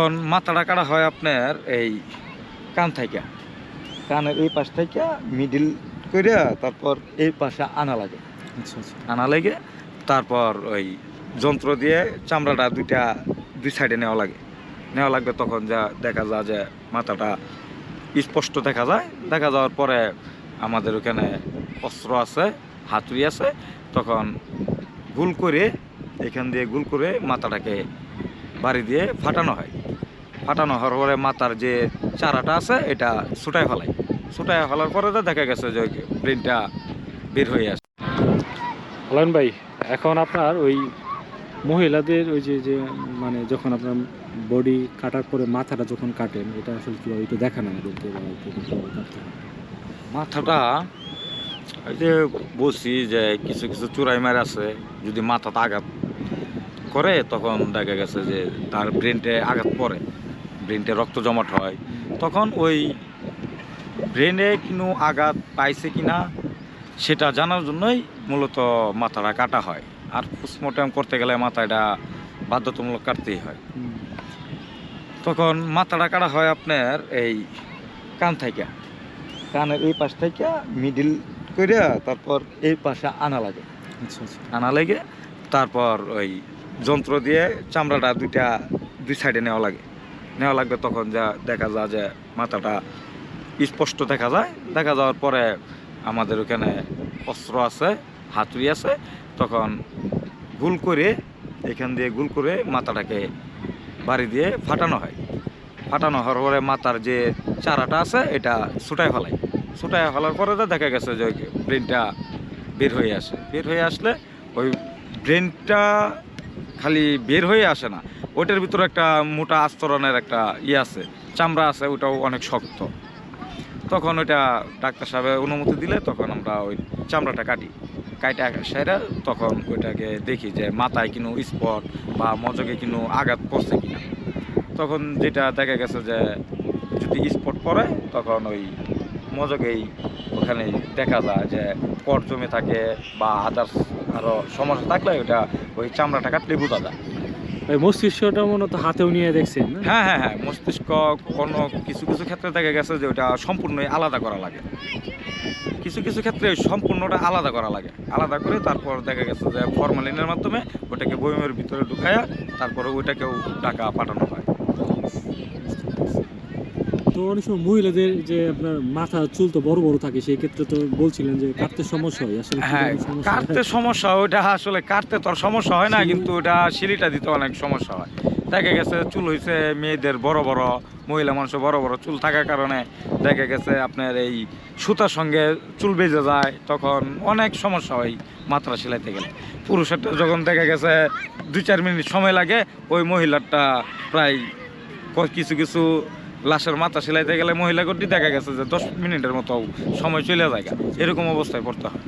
এখন মাথাটা কাটা হয় আপনার এই কান থেকে, কানের এই পাশ থেকে মিডিল করে তারপর এই পাশে আনা লাগে। আচ্ছা আচ্ছা। আনা লাগে তারপর ওই যন্ত্র দিয়ে চামড়াটা দুই সাইডে নেওয়া লাগবে। তখন যা দেখা যায় যে মাথাটা স্পষ্ট দেখা যায়। দেখা যাওয়ার পরে আমাদের ওখানে অস্ত্র আছে, হাতুড়ি আছে। তখন গোল করে এখান দিয়ে গোল করে মাথাটাকে বাড়ি দিয়ে ফাটানো হয়। ফাটানো হওয়ার পরে মাথার যে চারাটা আছে এটা ছুটায় ফেলার পরে তো দেখা গেছে যে ব্রেনটা বের হয়ে আসে। আলান ভাই, এখন আপনার ওই মহিলাদের ওই যে যে মানে যখন আপনার বডি কাটার পরে মাথাটা যখন কাটেন, এটা আসলে কীভাবে একটু দেখান আমাদেরকে বা একটু কীভাবে কাটতে হয়? মাথাটা ওই যে বলছি যে কিছু কিছু চূড়াই মার আছে, যদি মাথাটা আঘাত করে তখন দেখা গেছে যে তার ব্রেনটে আঘাত পড়ে, ব্রেনটে রক্ত জমাট হয়। তখন ওই ব্রেনে কোনো আঘাত পাইছে কিনা সেটা জানার জন্যই মূলত মাথাটা কাটা হয়। আর পোস্টমর্টেম করতে গেলে মাথাটা বাধ্যতামূলক কাটতেই হয়। তখন মাথাটা কাটা হয় আপনার এই কান থেকে, কানের এই পাশ থেকে মিডিল করে তারপর এই পাশে আনা লাগে। আচ্ছা আচ্ছা। আনা লাগে তারপর ওই যন্ত্র দিয়ে চামড়াটা দুই সাইডে নেওয়া লাগবে। তখন যা দেখা যায় যে মাথাটা স্পষ্ট দেখা যায়। দেখা যাওয়ার পরে আমাদের ওখানে অস্ত্র আছে, হাতুড়ি আছে। তখন গোল করে এখান দিয়ে গোল করে মাথাটাকে বাড়ি দিয়ে ফাটানো হয়। ফাটানো হওয়ার পরে মাথার যে চারাটা আছে এটা ছুটায় ফেলার পরে তো দেখা গেছে যে ব্রেনটা বের হয়ে আসলে ওই ব্রেনটা খালি বের হয়ে আসে না, ওইটার ভিতরে একটা মোটা আস্তরণের একটা আছে, চামড়া আছে, ওটাও অনেক শক্ত। তখন ওইটা ডাক্তার সাহেবের অনুমতি দিলে তখন আমরা ওই চামড়াটা কাটা সেরা তখন ওইটাকে দেখি যে মাথায় কোনো স্পট বা মজকে কোনো আঘাত পড়ছে কিনা। তখন যেটা দেখা গেছে যে যদি স্পট পড়ে তখন ওই মজকেই ওখানে দেখা যায় যে পট জমে থাকে বা আদার্স আরও সমস্যা থাকলে ওইটা ওই চামড়াটা কাটলে বোঝা যায়। ওই মস্তিষ্কটা মূলত হাতেও নিয়ে দেখছেন না? হ্যাঁ, মস্তিষ্ক কোনো কিছু ক্ষেত্রে দেখা গেছে যে ওটা সম্পূর্ণই আলাদা করা লাগে। কিছু ক্ষেত্রে সম্পূর্ণটা আলাদা করা লাগে। আলাদা করে তারপর দেখা গেছে যে ফরমালিনের মাধ্যমে ওটাকে বয়মের ভিতরে ঢুকায়া তারপরে ওইটাকেও টাকা পাঠানো হয়। তো অনেক সময় মহিলাদের যে আপনার মাথা চুল তো বড় বড় থাকে, সেই ক্ষেত্রে তো বলছিলেন যে কাটতে সমস্যা হয়। আসলে হ্যাঁ, কাটতে সমস্যা, ওইটা আসলে কাটতে তো আর সমস্যা হয় না, কিন্তু ওটা সিলিটা দিতে অনেক সমস্যা হয়। দেখা গেছে চুল হয়েছে মেয়েদের বড় মহিলা মানুষের বড় চুল থাকার কারণে দেখা গেছে আপনার এই সুতার সঙ্গে চুল বেজে যায়, তখন অনেক সমস্যা হয় মাত্রা সেলাইতে গেলে। পুরুষেরটা যখন দেখা গেছে 2-4 মিনিট সময় লাগে, ওই মহিলারটা প্রায় কিছু লাশের মাথা সেলাইতে গেলে মহিলা গতি দেখা গেছে যে 10 মিনিটের মতো সময় চলে যায়, এরকম অবস্থায় পড়তে হয়।